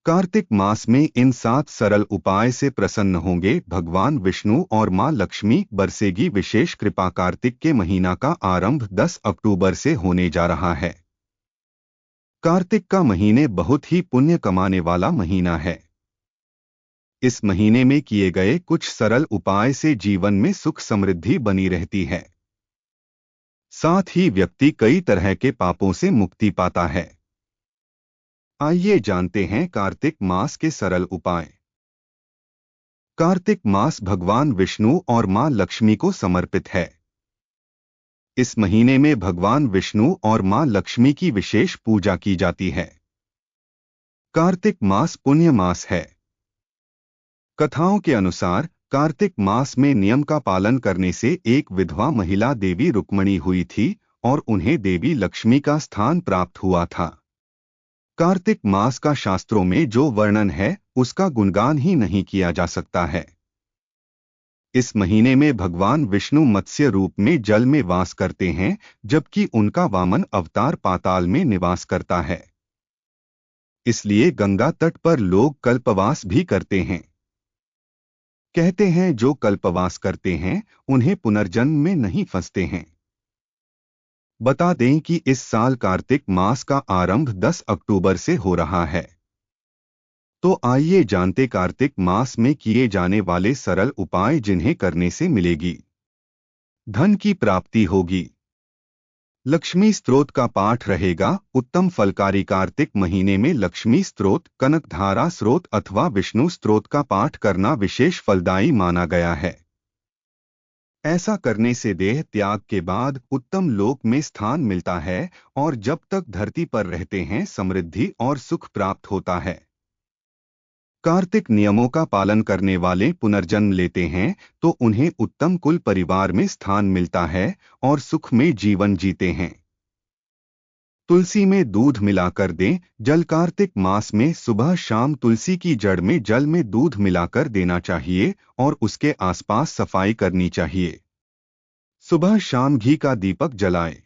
कार्तिक मास में इन 7 सरल उपाय से प्रसन्न होंगे भगवान विष्णु और मां लक्ष्मी, बरसेगी विशेष कृपा। कार्तिक के महीना का आरंभ 10 अक्टूबर से होने जा रहा है। कार्तिक का महीने बहुत ही पुण्य कमाने वाला महीना है। इस महीने में किए गए कुछ सरल उपाय से जीवन में सुख समृद्धि बनी रहती है। साथ ही व्यक्ति कई तरह के पापों से मुक्ति पाता है। आइए जानते हैं कार्तिक मास के सरल उपाय। कार्तिक मास भगवान विष्णु और मां लक्ष्मी को समर्पित है। इस महीने में भगवान विष्णु और मां लक्ष्मी की विशेष पूजा की जाती है। कार्तिक मास पुण्य मास है। कथाओं के अनुसार कार्तिक मास में नियम का पालन करने से एक विधवा महिला देवी रुक्मिणी हुई थी और उन्हें देवी लक्ष्मी का स्थान प्राप्त हुआ था। कार्तिक मास का शास्त्रों में जो वर्णन है उसका गुणगान ही नहीं किया जा सकता है। इस महीने में भगवान विष्णु मत्स्य रूप में जल में वास करते हैं, जबकि उनका वामन अवतार पाताल में निवास करता है। इसलिए गंगा तट पर लोग कल्पवास भी करते हैं। कहते हैं जो कल्पवास करते हैं उन्हें पुनर्जन्म में नहीं फंसते हैं। बता दें कि इस साल कार्तिक मास का आरंभ 10 अक्टूबर से हो रहा है। तो आइए जानते कार्तिक मास में किए जाने वाले सरल उपाय जिन्हें करने से मिलेगी धन की प्राप्ति होगी, लक्ष्मी स्तोत्र का पाठ रहेगा उत्तम फलकारी। कार्तिक महीने में लक्ष्मी स्तोत्र, कनकधारा स्तोत्र अथवा विष्णु स्तोत्र का पाठ करना विशेष फलदायी माना गया है। ऐसा करने से देह त्याग के बाद उत्तम लोक में स्थान मिलता है और जब तक धरती पर रहते हैं समृद्धि और सुख प्राप्त होता है। कार्तिक नियमों का पालन करने वाले पुनर्जन्म लेते हैं तो उन्हें उत्तम कुल परिवार में स्थान मिलता है और सुख में जीवन जीते हैं। तुलसी में दूध मिलाकर दें जल। कार्तिक मास में सुबह शाम तुलसी की जड़ में जल में दूध मिलाकर देना चाहिए और उसके आसपास सफाई करनी चाहिए। सुबह शाम घी का दीपक जलाएं।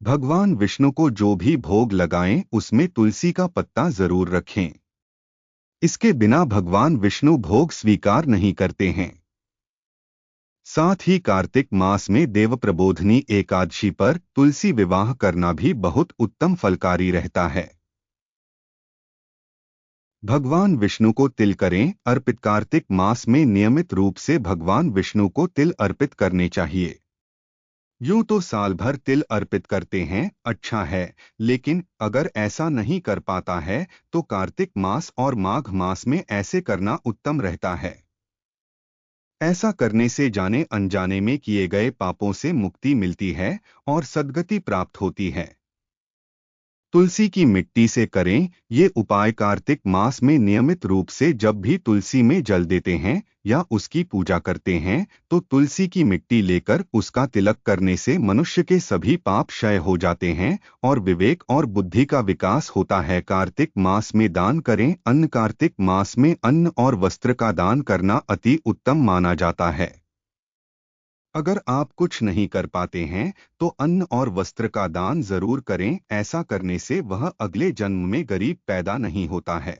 भगवान विष्णु को जो भी भोग लगाएं उसमें तुलसी का पत्ता जरूर रखें। इसके बिना भगवान विष्णु भोग स्वीकार नहीं करते हैं। साथ ही कार्तिक मास में देव प्रबोधनी एकादशी पर तुलसी विवाह करना भी बहुत उत्तम फलकारी रहता है। भगवान विष्णु को तिल करें अर्पित। कार्तिक मास में नियमित रूप से भगवान विष्णु को तिल अर्पित करने चाहिए। यूं तो साल भर तिल अर्पित करते हैं अच्छा है, लेकिन अगर ऐसा नहीं कर पाता है तो कार्तिक मास और माघ मास में ऐसे करना उत्तम रहता है। ऐसा करने से जाने अनजाने में किए गए पापों से मुक्ति मिलती है और सद्गति प्राप्त होती है। तुलसी की मिट्टी से करें ये उपाय। कार्तिक मास में नियमित रूप से जब भी तुलसी में जल देते हैं या उसकी पूजा करते हैं तो तुलसी की मिट्टी लेकर उसका तिलक करने से मनुष्य के सभी पाप क्षय हो जाते हैं और विवेक और बुद्धि का विकास होता है। कार्तिक मास में दान करें अन्न। कार्तिक मास में अन्न और वस्त्र का दान करना अति उत्तम माना जाता है। अगर आप कुछ नहीं कर पाते हैं तो अन्न और वस्त्र का दान जरूर करें। ऐसा करने से वह अगले जन्म में गरीब पैदा नहीं होता है।